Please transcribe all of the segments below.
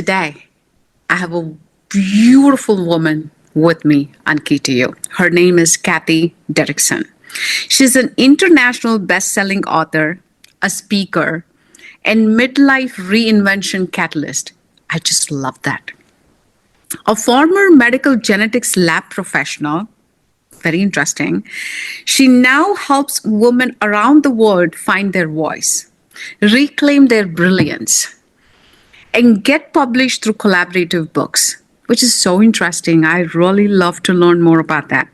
Today, I have a beautiful woman with me on KTU. Her name is Cathy Derksen. She's an international best-selling author, a speaker, and midlife reinvention catalyst. I just love that. A former medical genetics lab professional, very interesting. She now helps women around the world find their voice, reclaim their brilliance, and get published through collaborative books, which is so interesting. I really love to learn more about that.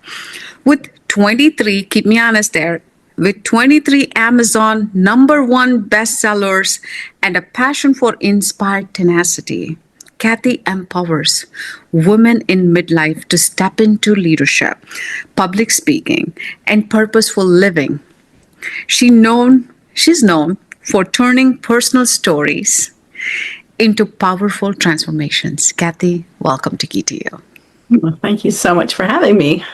With 23, keep me honest there, with 23 Amazon #1 bestsellers and a passion for inspired tenacity, Cathy empowers women in midlife to step into leadership, public speaking, and purposeful living. She's known for turning personal stories into powerful transformations. Cathy, welcome to KTU. Well, thank you so much for having me.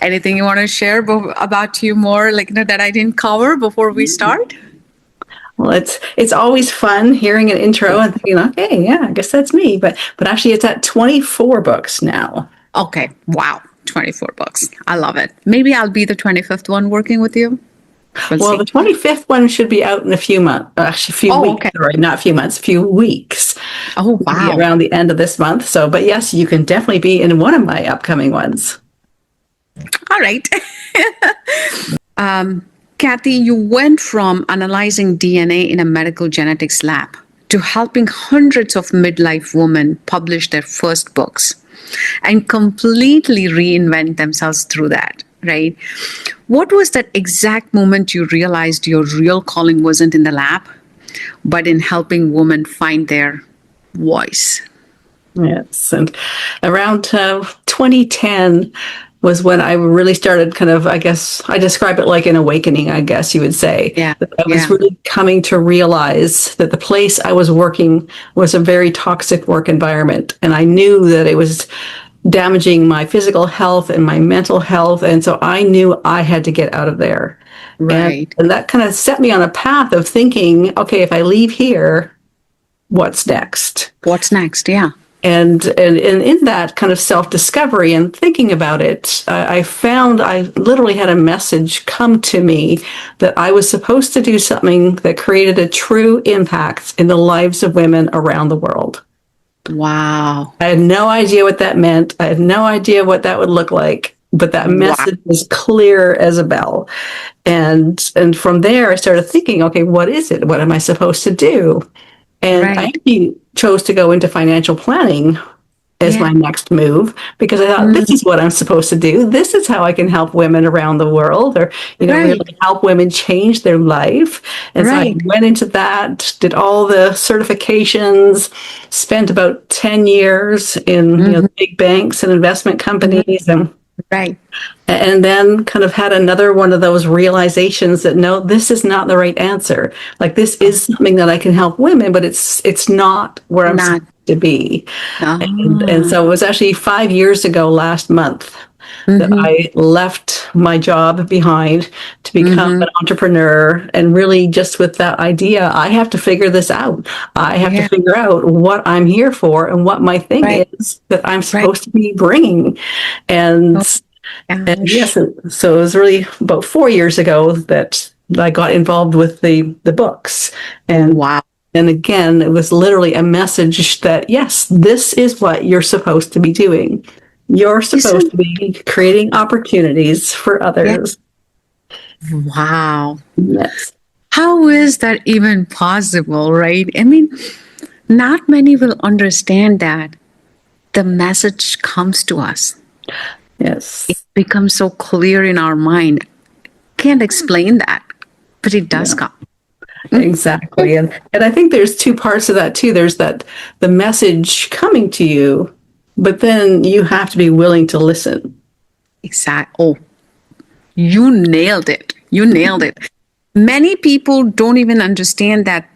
Anything you want to share about you more, that I didn't cover before we start? Well, it's always fun hearing an intro and thinking, okay, yeah, I guess that's me. But actually, it's at 24 books now. Okay, wow, 24 books. I love it. Maybe I'll be the 25th one working with you. Well, the 25th one should be out in a few months. Actually, a few weeks. Okay. Sorry, not a few months, a few weeks. Oh, wow. Around the end of this month. So, but yes, you can definitely be in one of my upcoming ones. All right. Cathy, you went from analyzing DNA in a medical genetics lab to helping hundreds of midlife women publish their first books and completely reinvent themselves through that, right? What was that exact moment you realized your real calling wasn't in the lab, but in helping women find their voice? Yes, and around 2010 was when I really started kind of, I guess, I describe it like an awakening, I guess you would say. Yeah. That I was really coming to realize that the place I was working was a very toxic work environment. And I knew that it was damaging my physical health and my mental health. And so I knew I had to get out of there. Right. And that kind of set me on a path of thinking, okay, if I leave here, what's next? What's next? Yeah. And in that kind of self-discovery and thinking about it, I found I literally had a message come to me that I was supposed to do something that created a true impact in the lives of women around the world. Wow. I had no idea what that meant. I had no idea what that would look like, but that message was clear as a bell. And from there, I started thinking, okay, what is it? What am I supposed to do? And I actually chose to go into financial planning as my next move because I thought this is what I'm supposed to do. This is how I can help women around the world, or really help women change their life. And so I went into that, did all the certifications, spent about 10 years in big banks and investment companies, and then kind of had another one of those realizations that no, this is not the right answer. Like, this is something that I can help women, but it's not where I'm supposed to be. And so it was actually 5 years ago last month that I left my job behind to become an entrepreneur, and really just with that idea, I have to figure this out. I have to figure out what I'm here for and what my thing is that I'm supposed to be bringing. And yes, so it was really about 4 years ago that I got involved with the books. And and again, it was literally a message that, yes, this is what you're supposed to be doing. You're supposed to be creating opportunities for others. Wow. Yes. How is that even possible, right? I mean, not many will understand that the message comes to us. Yes. It becomes so clear in our mind. Can't explain that, but it does come. Exactly. And I think there's two parts of that too. There's that the message coming to you, but then you have to be willing to listen. Exactly. Oh, you nailed it. You nailed it. Many people don't even understand that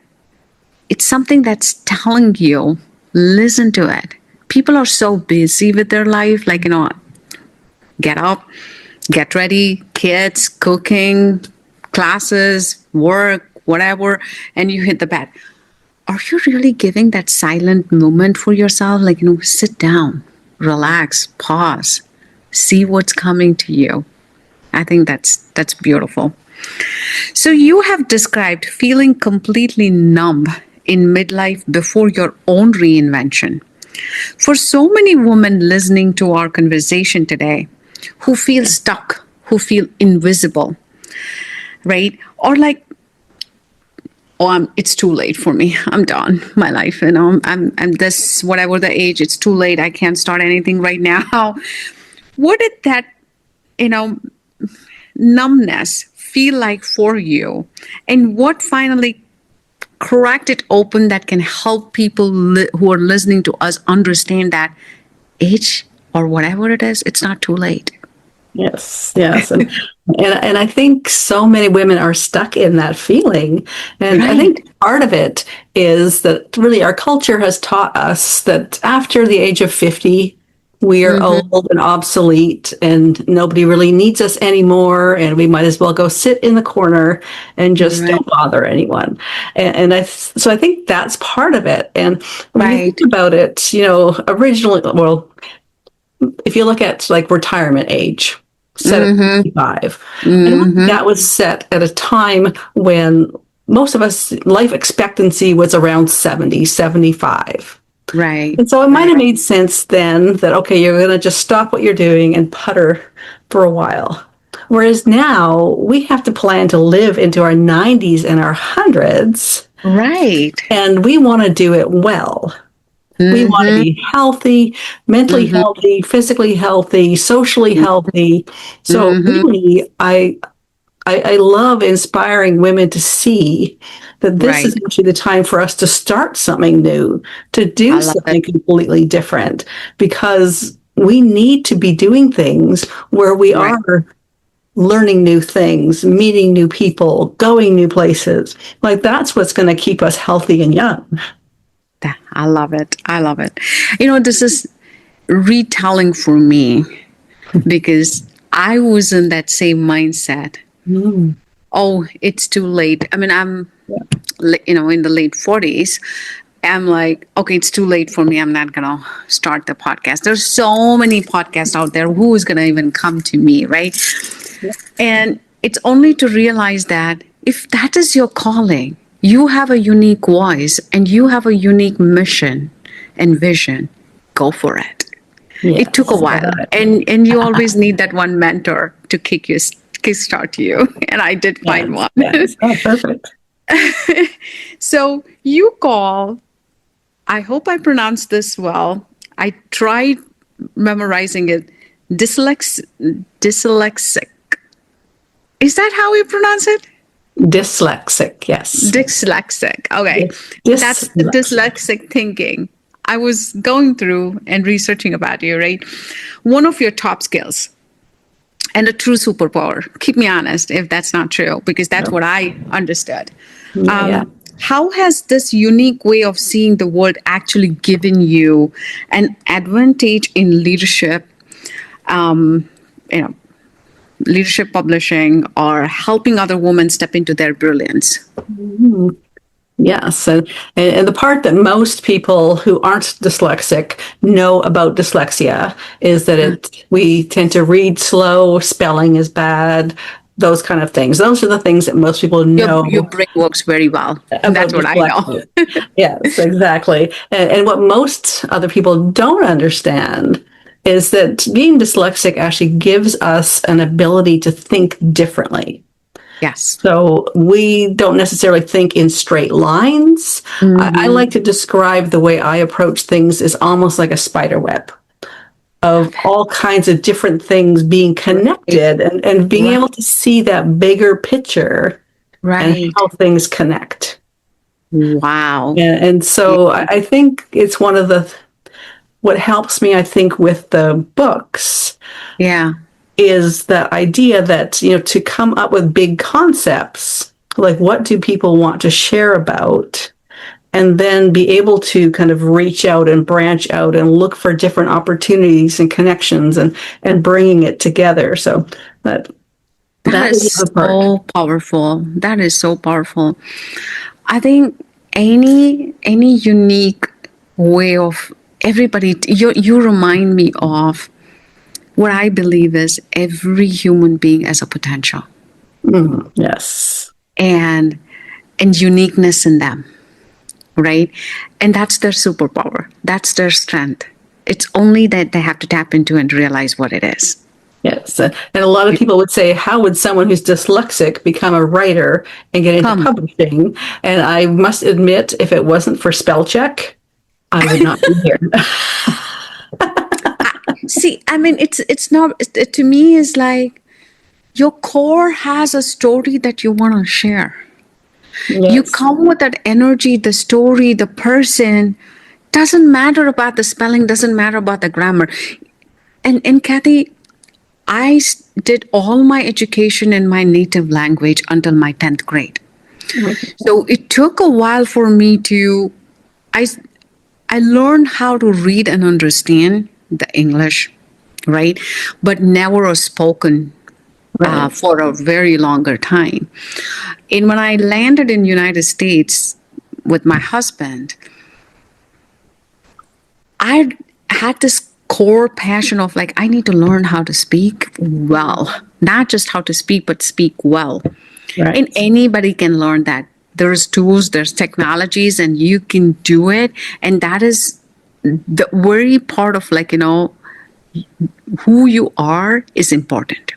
it's something that's telling you, listen to it. People are so busy with their life, get up, get ready, kids, cooking, classes, work, whatever, and you hit the bed. are you really giving that silent moment for yourself? Like, sit down, relax, pause, see what's coming to you. I think that's beautiful. So you have described feeling completely numb in midlife before your own reinvention. For so many women listening to our conversation today who feel stuck, who feel invisible, right? Or like, oh, it's too late for me. I'm done. My life, I'm this, whatever the age, it's too late. I can't start anything right now. What did that, you know, numbness feel like for you? And what finally cracked it open that can help people who are listening to us understand that age or whatever it is, it's not too late. Yes, yes. And I think so many women are stuck in that feeling. And I Right. think part of it is that really our culture has taught us that after the age of 50, we are Mm-hmm. old and obsolete and nobody really needs us anymore. And we might as well go sit in the corner and just Right. don't bother anyone. So I think that's part of it. And when you think Right. about it, originally, well, if you look at like retirement age, set at Mm-hmm. 65, I don't think Mm-hmm. that was set at a time when most of us life expectancy was around 70, 75. Right. And so it might Right. have made sense then that, okay, you're going to just stop what you're doing and putter for a while. Whereas now we have to plan to live into our 90s and our hundreds, Right. and we want to do it well. We want to Mm-hmm. be healthy, mentally Mm-hmm. healthy, physically healthy, socially healthy. So Mm-hmm. really, I love inspiring women to see that this is Right. actually the time for us to start something new, to I do love it. something completely different, because we need to be doing things where we Right. are learning new things, meeting new people, going new places. Like that's what's going to keep us healthy and young. I love it. I love it. This is retelling for me because I was in that same mindset. Mm. Oh, it's too late. I mean, I'm, in the late 40s. I'm like, okay, it's too late for me. I'm not going to start the podcast. There's so many podcasts out there. Who is going to even come to me, right? And it's only to realize that if that is your calling, you have a unique voice and you have a unique mission and vision, go for it. It took a Yes, I while, love it. and you always need that one mentor to kickstart you, and I did find Yes, one. yes. Oh, perfect. So you call, I hope I pronounced this well. I tried memorizing it. Dyslexic. Is that how we pronounce it? Dyslexic, yes. Dyslexic. Okay. That's the Dyslexic. dyslexic thinking. I was going through and researching about you, right? One of your top skills and a true superpower. Keep me honest if that's not true, because that's No. what I understood. Yeah, yeah. How has this unique way of seeing the world actually given you an advantage in leadership, um, you know, leadership publishing, or helping other women step into their brilliance? Mhm. Yes, and the part that most people who aren't dyslexic know about dyslexia is that we tend to read slow, spelling is bad, those kind of things. Those are the things that most people Your know brain works very well. about That's what I know. dyslexia. Yes, exactly. And what most other people don't understand is that being dyslexic actually gives us an ability to think differently. Yes. So we don't necessarily think in straight lines. I Mm-hmm. like to describe the way I approach things as almost like a spider web Love of it. all kinds of different things being Right. connected, and being Right. able to see that bigger picture and Right. how things connect. Wow. And so I think it's one of what helps me, I think, with the books Yeah. is the idea that, to come up with big concepts, like what do people want to share about, and then be able to kind of reach out and branch out and look for different opportunities and connections, and bringing it together. So that That that is is the part. so powerful. That is so powerful. I think any unique way of everybody. You remind me of what I believe is every human being has a potential Yes. and uniqueness in them, right? And that's their superpower. That's their strength. It's only that they have to tap into and realize what it is. Yes. And a lot of people would say, how would someone who's dyslexic become a writer and get into Come. publishing? And I must admit, if it wasn't for spell check, I would not be here. See, I mean, it's not, to me, is like your core has a story that you want to share. You Yes. come with that energy, the story, the person. Doesn't matter about the spelling, doesn't matter about the grammar. And Cathy, did all my education in my native language until my 10th grade. So it took a while for me to, I, I learned how to read and understand the English, right? But never a spoken Right. for a very longer time. And when I landed in United States with my husband, I had this core passion of like, I need to learn how to speak well, not just how to speak, but speak well. Right. And anybody can learn that. There's tools, there's technologies, and you can do it. And that is the very part of like, who you are is important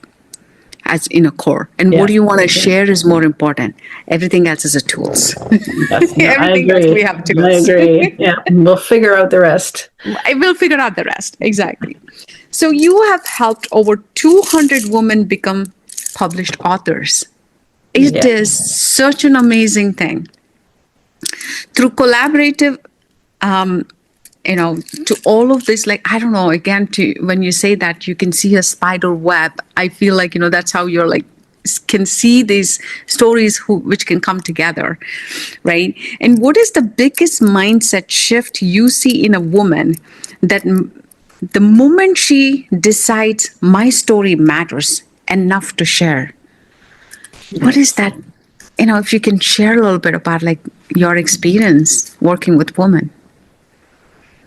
as in a core. And what Yes. you want to share is more important. Everything else is a tools. Yes. No, I Everything else agree. we have I tools. agree. Yeah. We'll figure out the rest. I will figure out the rest. Exactly. So you have helped over 200 women become published authors. It Yeah. is such an amazing thing. Through collaborative, to all of this, like, I don't know, again, when you say that you can see a spider web, I feel like, that's how you're like, can see these stories which can come together, right? And what is the biggest mindset shift you see in a woman that the moment she decides my story matters enough to share? What is that? If you can share a little bit about like your experience working with women.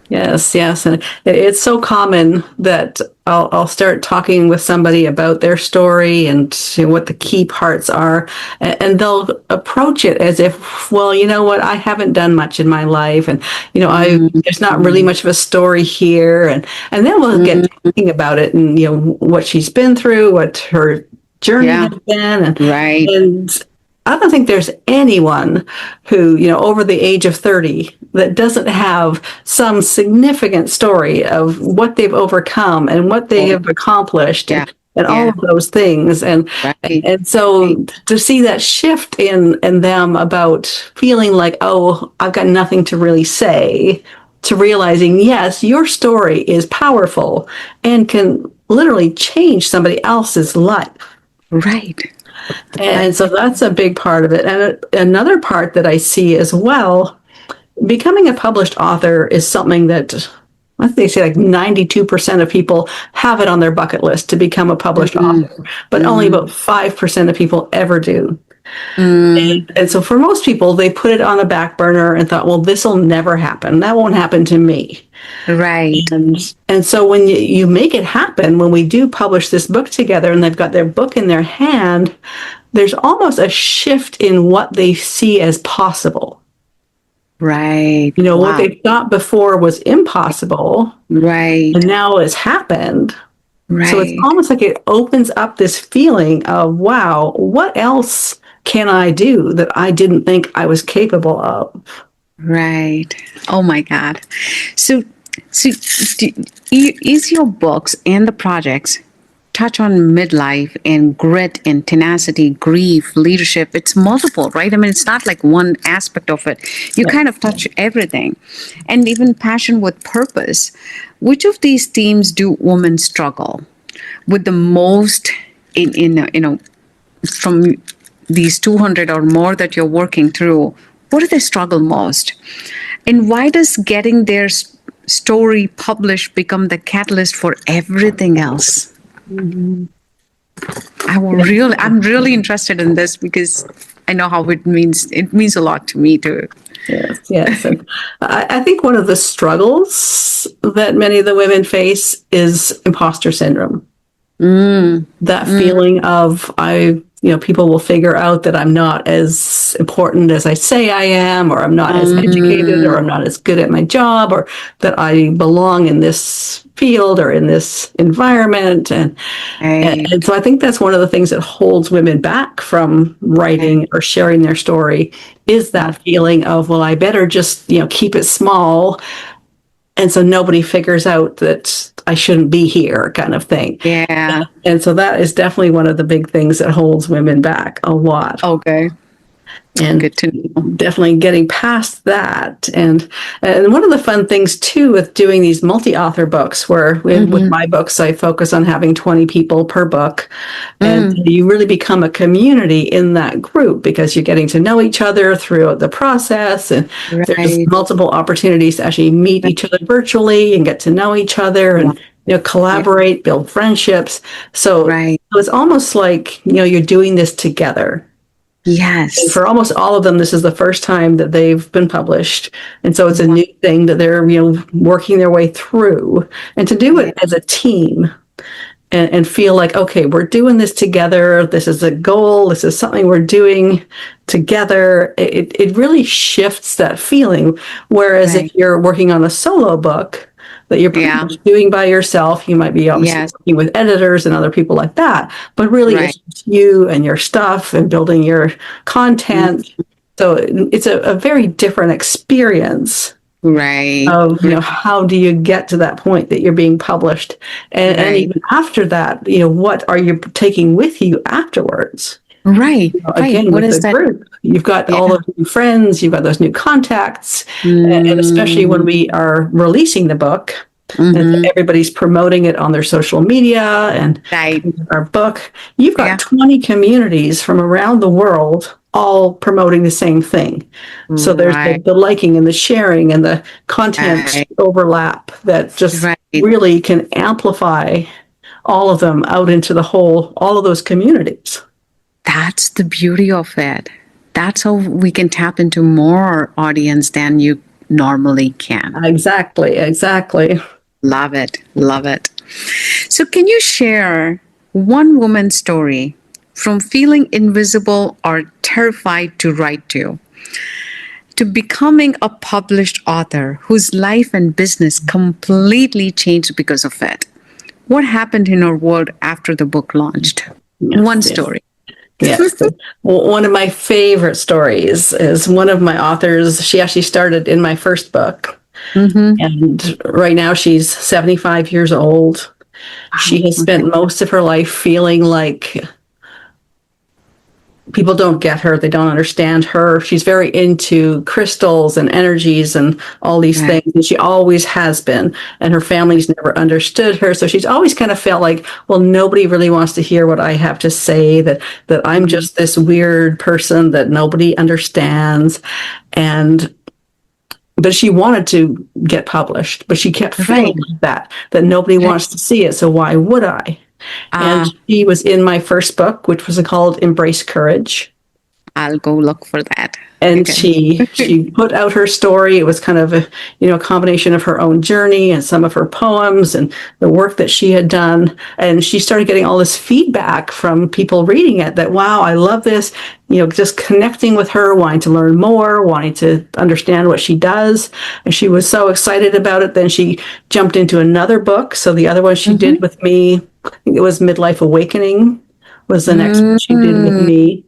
Yes, yes, and it's so common that I'll start talking with somebody about their story and what the key parts are, and they'll approach it as if, well, you know what, I haven't done much in my life, and there's not really much of a story here, and then we'll get talking about it, and what she's been through, what her journey has been, Right. and I don't think there's anyone who, over the age of 30 that doesn't have some significant story of what they've overcome and what they have accomplished and all of those things. And so to see that shift in them about feeling like, oh, I've got nothing to really say, to realizing, yes, your story is powerful and can literally change somebody else's life. Right. And so that's a big part of it. And another part that I see as well, becoming a published author is something that I think they say like 92% of people have it on their bucket list to become a published author, but only about 5% of people ever do. And so for most people, they put it on the back burner and thought, well, this will never happen. That won't happen to me. Right. And so when you make it happen, when we do publish this book together and they've got their book in their hand, there's almost a shift in what they see as possible. Right. What they thought before was impossible. Right. And now it's happened. Right. So it's almost like it opens up this feeling of, wow, what else can I do that I didn't think I was capable of? Right. Oh my God. So is your books and the projects touch on midlife and grit and tenacity, grief, leadership? It's multiple, right? I mean, it's not like one aspect of it. You kind of touch everything, and even passion with purpose. Which of these themes do women struggle with the most from these 200 or more that you're working through? What do they struggle most? And why does getting their story published become the catalyst for everything else? I'm really interested in this because I know how it means a lot to me too. Yes, yes. And I think one of the struggles that many of the women face is imposter syndrome. Mm, That mm, feeling of people will figure out that I'm not as important as I say I am, or I'm not as educated, or mm, I'm not as good at my job, or that I belong in this field or in this environment. And right. so I think that's one of the things that holds women back from Okay. writing or sharing their story is Love. that feeling of, well, I better just, keep it small. And so nobody figures out that I shouldn't be here, kind of thing. Yeah. And so that is definitely one of the big things that holds women back a lot. Okay. And Good to know. definitely getting past that. And one of the fun things too with doing these multi-author books, where with Mm-hmm. my books I focus on having 20 people per book, and Mm, you really become a community in that group because you're getting to know each other throughout the process, and there's right. multiple opportunities to actually meet each other virtually and get to know each other, Wow. and Yeah. collaborate, build friendships. Right. So it's almost like you're doing this together. And Yes. for almost all of them, this is the first time that they've been published. And so it's a Wow. new thing that they're, working their way through. And to do Yeah. it as a team and feel like, okay, we're doing this together. This is a goal. This is something we're doing together. It really shifts that feeling. Whereas if Right. you're working on a solo book that you're pretty Yeah. much doing by yourself, you might be obviously Yes. working with editors and other people like that, but really Right. it's just you and your stuff and building your Mm, content. So it's a very different experience right. of how do you get to that point that you're being published, and Right. even after that, what are you taking with you afterwards? Right. Right. Again, What with the is that? group, you've got Yeah. all those new friends, you've got those new contacts, and especially when Mm, we are releasing the book and mm-hmm. everybody's promoting it on their social media and Right. our book, you've got Yeah. 20 communities from around the world all promoting the same thing. So there's Right. the liking and the sharing and the content Right. overlap that just Right. really can amplify all of them out into all of those communities. That's the beauty of it. That's how we can tap into more audience than you normally can. Exactly, exactly. Love it. Love it. So, can you share one woman's story from feeling invisible or terrified to write to becoming a published author whose life and business completely changed because of it? What happened in her world after the book launched? One Yes, yes. story. Yes. Well, one of my favorite stories is one of my authors. She actually started in my first book. Mm-hmm. And right now she's 75 years old. She Wow. has spent Okay. most of her life feeling like people don't get her, they don't understand her. She's very into crystals and energies and all these Right. things, and she always has been, and her family's never understood her, so she's always kind of felt like, well, nobody really wants to hear what I have to say, that I'm Mm-hmm. just this weird person that nobody understands. And but she wanted to get published, but she kept Right. feeling like that nobody Right. wants to see it, so why would I? And Uh, she was in my first book, which was called Embrace Courage. I'll go look for that. And Okay. she put out her story. It was kind of a combination of her own journey and some of her poems and the work that she had done. And she started getting all this feedback from people reading it that, wow, I love this. Just connecting with her, wanting to learn more, wanting to understand what she does. And she was so excited about it. Then she jumped into another book. So the other one she Mm-hmm. did with me, I think it was Midlife Awakening, was the next one she did with Mm-hmm. me.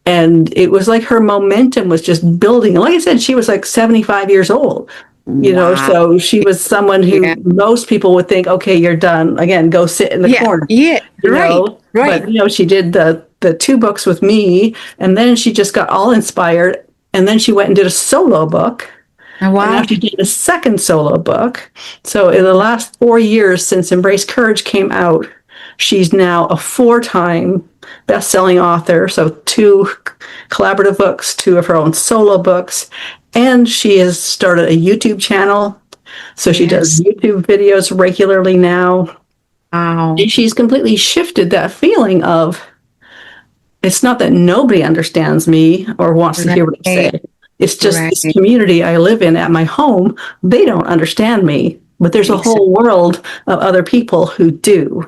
And it was like her momentum was just building. And like I said, she was like 75 years old, Wow. so she was someone Yeah. who most people would think, okay, you're done. Again, go sit in the Yeah. corner, Yeah. Right. Right. But, she did the two books with me, and then she just got all inspired. And then she went and did a solo book. And now Wow. she did a second solo book. So in the last 4 years since Embrace Courage came out, she's now a 4-time best-selling author. So 2 collaborative books, 2 of her own solo books. And she has started a YouTube channel. So she does Yes. YouTube videos regularly now. Wow. And she's completely shifted that feeling of, it's not that nobody understands me or wants to hear what I Right. say. It's just Right. this community I live in at my home, they don't understand me, but there's a Exactly. whole world of other people who do.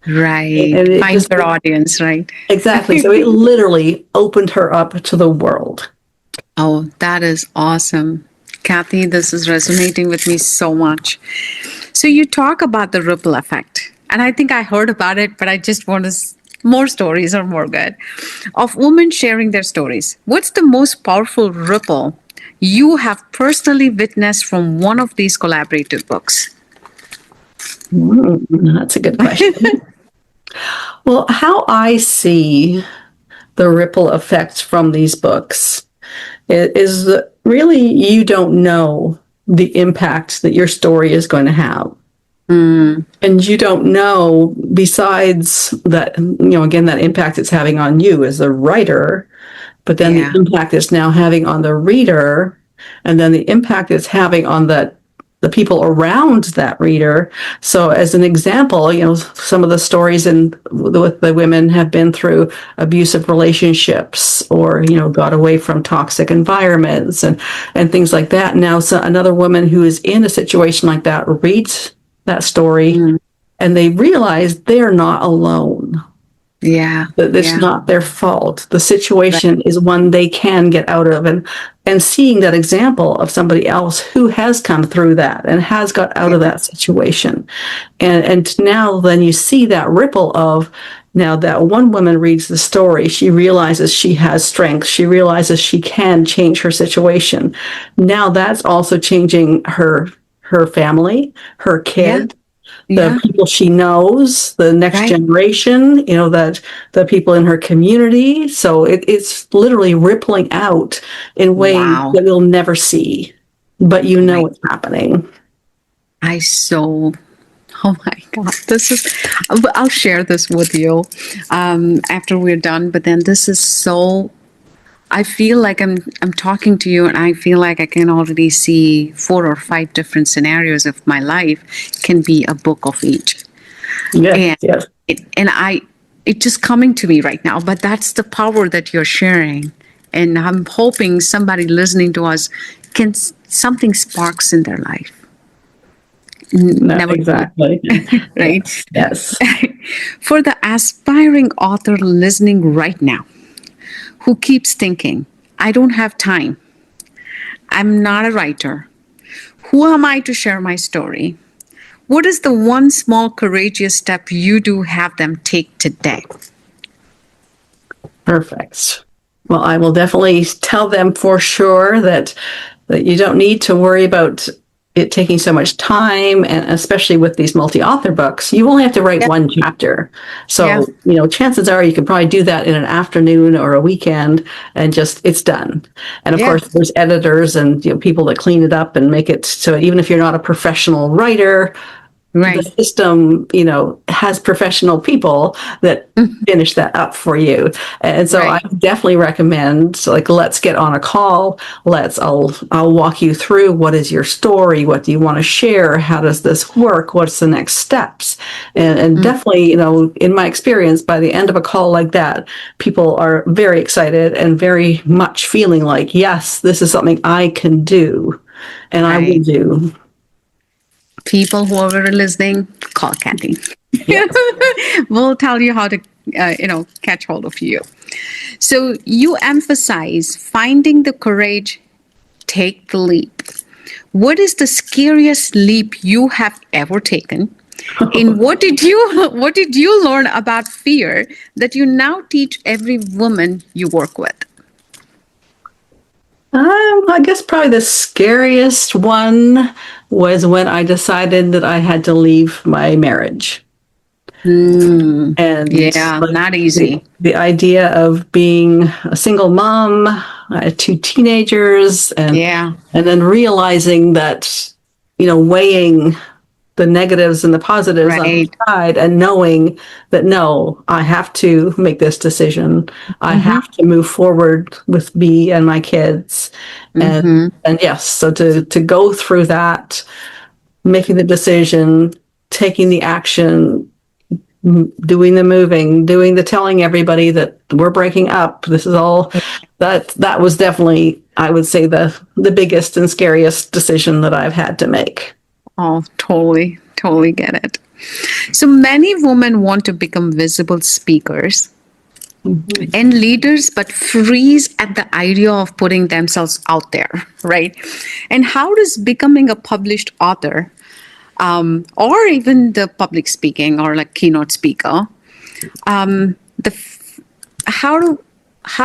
Right. And it Find just, your audience, right? exactly. So it literally opened her up to the world. Oh, that is awesome. Kathy, this is resonating with me so much. So you talk about the ripple effect, and I think I heard about it, but I just want to more stories are more good of women sharing their stories. What's the most powerful ripple you have personally witnessed from one of these collaborative books? That's a good question. Well, how I see the ripple effects from these books is that really you don't know the impact that your story is going to have. And you don't know, besides that, again, that impact it's having on you as a writer, but then the Yeah. impact it's now having on the reader, and then the impact it's having on the people around that reader. So, as an example, some of the stories with the women have been through abusive relationships, or got away from toxic environments and things like that. Now, so another woman who is in a situation like that reads that story, Mm. and they realize they're not alone. Yeah. That it's Yeah. not their fault. The Right. situation is one they can get out of, and seeing that example of somebody else who has come through that and has got out of Yeah. that situation. And now then you see that ripple of, now that one woman reads the story, she realizes she has strength. She realizes she can change her situation. Now that's also changing her family, her Yeah. kid, the Yeah. people she knows, the next Right. generation, that the people in her community. So it's literally rippling out in ways Wow. that we'll never see, but Right. it's happening. I so, oh my God, this is, I'll share this with you after we're done, but then this is so, I feel like I'm talking to you and I feel like I can already see 4 or 5 different scenarios of my life can be a book of each. Yes, And yes. it just coming to me right now, but that's the power that you're sharing. And I'm hoping somebody listening to us can, something sparks in their life. No, Never know, exactly. right? Yes, yes. For the aspiring author listening right now who keeps thinking, I don't have time, I'm not a writer, who am I to share my story? What is the one small courageous step you do have them take today? Perfect. Well, I will definitely tell them for sure that you don't need to worry about it taking so much time, and especially with these multi-author books, you only have to write Yeah. one chapter. Yeah. So, chances are you could probably do that in an afternoon or a weekend, and just it's done. And of Yeah. course, there's editors and people that clean it up and make it so even if you're not a professional writer, the Right. system, has professional people that finish that up for you. And so I Right. definitely recommend, like, let's get on a call. I'll walk you through, what is your story? What do you want to share? How does this work? What's the next steps? And definitely, in my experience, by the end of a call like that, people are very excited and very much feeling like, yes, this is something I can do and I will Right. do. People who are listening, call Kathy. Yes. We'll tell you how to, catch hold of you. So you emphasize finding the courage, take the leap. What is the scariest leap you have ever taken? And what did you learn about fear that you now teach every woman you work with? I guess probably the scariest one was when I decided that I had to leave my marriage. And Yeah, like not easy. the idea of being a single mom, I had 2 teenagers, Yeah, and then realizing that, weighing the negatives and the positives on each right. side, and knowing that no, I have to make this decision. I Mm-hmm. have to move forward with me and my kids. And Mm-hmm. and yes, so to go through that, making the decision, taking the action, doing the moving, doing the telling everybody that we're breaking up. This is all that was definitely I would say, the biggest and scariest decision that I've had to make. Oh, totally, totally get it. So many women want to become visible speakers and leaders, but freeze at the idea of putting themselves out there, right? And how does becoming a published author, or even the public speaking or like keynote speaker, how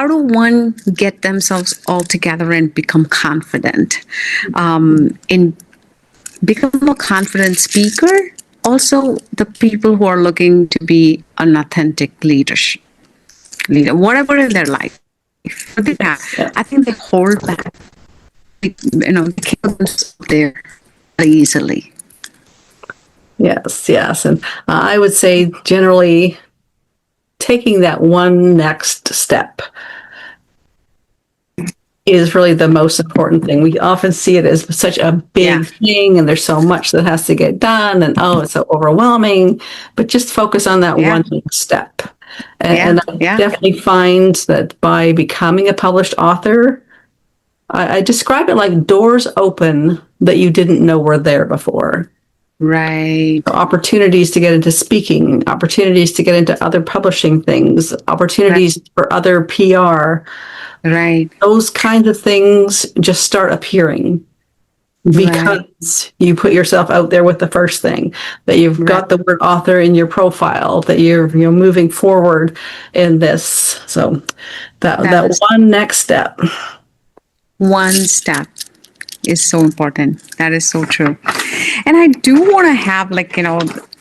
do one get themselves all together and become confident in become a confident speaker? Also, the people who are looking to be an authentic leader, whatever in their life, I think they hold back. They keep themselves there easily. Yes. And I would say generally taking that one next step is really the most important thing. We often see it as such a big thing, and there's so much that has to get done, and it's so overwhelming. But just focus on that one next step. And I definitely find that by becoming a published author, I describe it like doors open that you didn't know were there before. Right. Opportunities to get into speaking, opportunities to get into other publishing things, opportunities for other PR. Right. Those kinds of things just start appearing because you put yourself out there with the first thing, that you've got the word author in your profile, that you're moving forward in this. So that one next step. One step is so important. That is so true. And I do want to have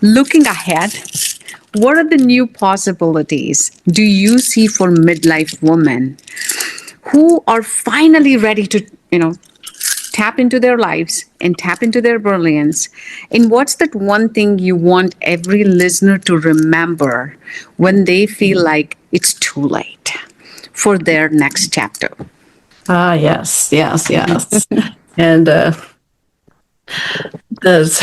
looking ahead, what are the new possibilities do you see for midlife women who are finally ready to, tap into their lives and tap into their brilliance? And what's that one thing you want every listener to remember when they feel like it's too late for their next chapter? Yes. And there's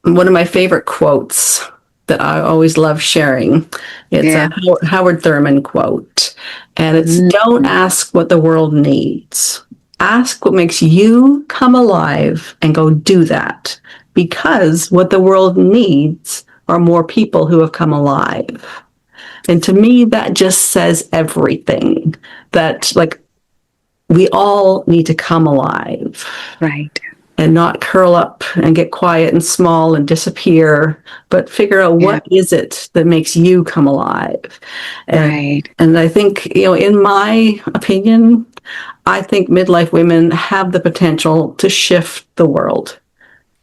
one of my favorite quotes that I always love sharing. It's a Howard Thurman quote, and it's don't ask what the world needs. Ask what makes you come alive and go do that, because what the world needs are more people who have come alive. And to me, that just says everything, that we all need to come alive. Right. And not curl up and get quiet and small and disappear, but figure out what is it that makes you come alive. And I think, in my opinion, I think midlife women have the potential to shift the world.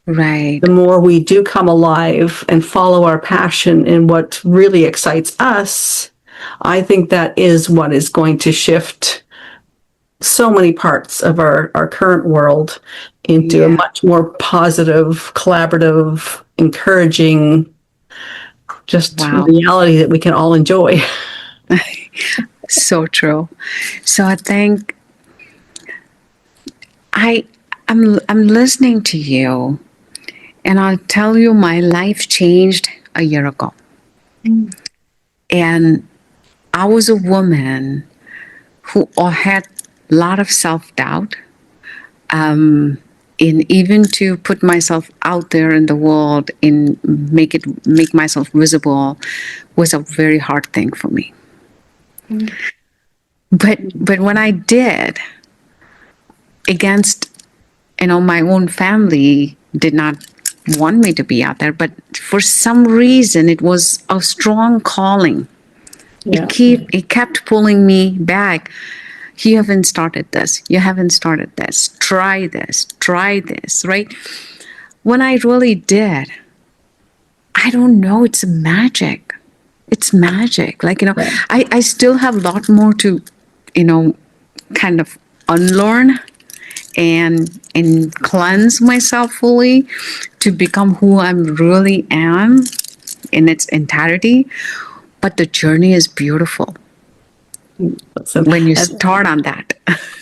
Right. The more we do come alive and follow our passion in what really excites us, I think that is what is going to shift so many parts of our current world into a much more positive, collaborative, encouraging, just reality that we can all enjoy. So true. So I think I'm listening to you, and I'll tell you, my life changed a year ago. And I was a woman who had a lot of self-doubt, in even to put myself out there in the world and make myself visible was a very hard thing for me. But when I did, against my own family did not want me to be out there, but for some reason it was a strong calling. It kept pulling me back. You haven't started this. You haven't started this. Try this, right? When I really did, I don't know, it's magic. It's magic. I still have a lot more to, kind of unlearn and cleanse myself fully to become who I really am in its entirety. But the journey is beautiful. So, when you and start on that.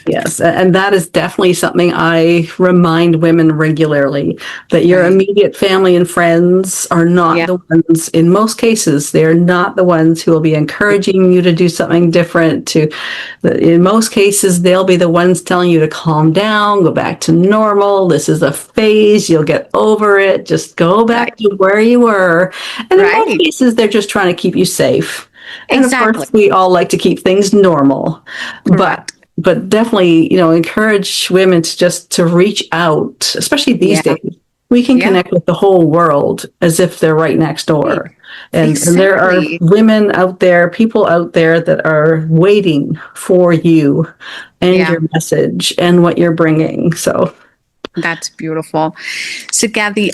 yes, and that is definitely something I remind women regularly, that your Right. immediate family and friends are not Yeah. the ones, in most cases, they're not the ones who will be encouraging you to do something different. In most cases, they'll be the ones telling you to calm down, go back to normal. This is a phase, you'll get over it. Just go Right. back to where you were. And in most Right. cases, they're just trying to keep you safe. And of Exactly. course, we all like to keep things normal, but Correct. definitely, encourage women to just to reach out, especially these Yeah. days. We can Yeah. connect with the whole world as if they're right next Right. door. And there are Exactly. women out there, people out there that are waiting for you and Yeah. your message and what you're bringing. So, That's beautiful. So, Kathy,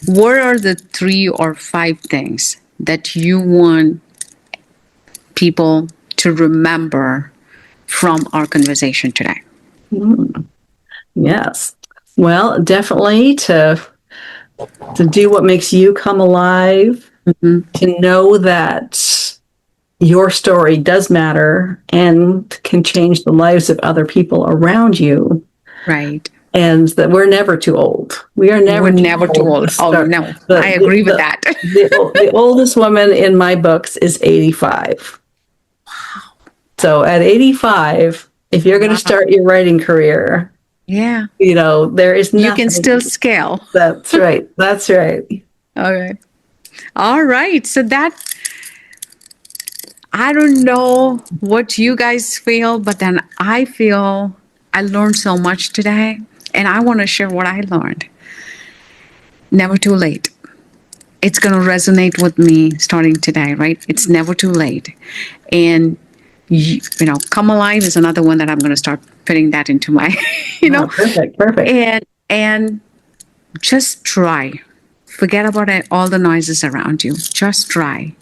what are the 3 or 5 things that you want people to remember from our conversation today? yes. Well, definitely to do what makes you come alive, to know that your story does matter and can change the lives of other people around you, Right. and that we're never too old. We are We're never too never too old to old. Oh, start. no. The I the agree with that. the oldest woman in my books is 85. So at 85, if you're going to Wow. start your writing career, Yeah. there is You can nothing. still scale. That's right. That's right. Okay. All right. So I don't know what you guys feel, but then I feel I learned so much today, and I want to share what I learned. Never too late. It's going to resonate with me starting today, right? It's never too late. And, come alive is another one that I'm going to start putting that into my, you know, Oh, perfect. Perfect. and just try. Forget about it, all the noises around you. Just try.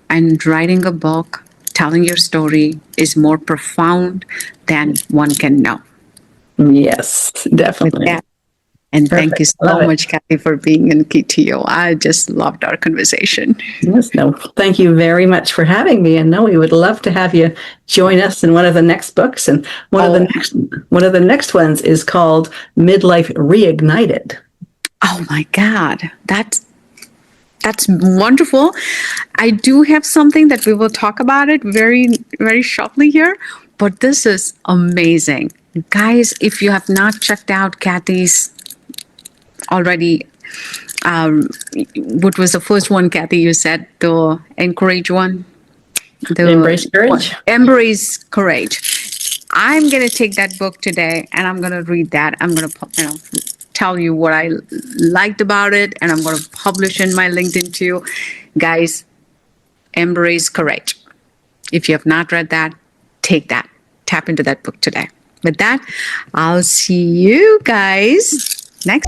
And writing a book, telling your story is more profound than one can know. Yes, With definitely. that, and thank you Perfect. I love so it. much, Kathy, for being in KTO. I just loved our conversation. Yes, no, thank you very much for having me. And no, we would love to have you join us in one of the next books. And Oh, one of the next ones is called Midlife Reignited. oh my God, that's wonderful. I do have something that we will talk about it very, very shortly here, but this is amazing. Guys, if you have not checked out Kathy's already, what was the first one, Kathy? You said the encourage one, Embrace the courage. embrace courage. I'm gonna take that book today and I'm gonna read that. I'm gonna, tell you what I liked about it, and I'm gonna publish in my LinkedIn too. Guys, embrace courage. If you have not read that, take that. Tap into that book today. With that, I'll see you guys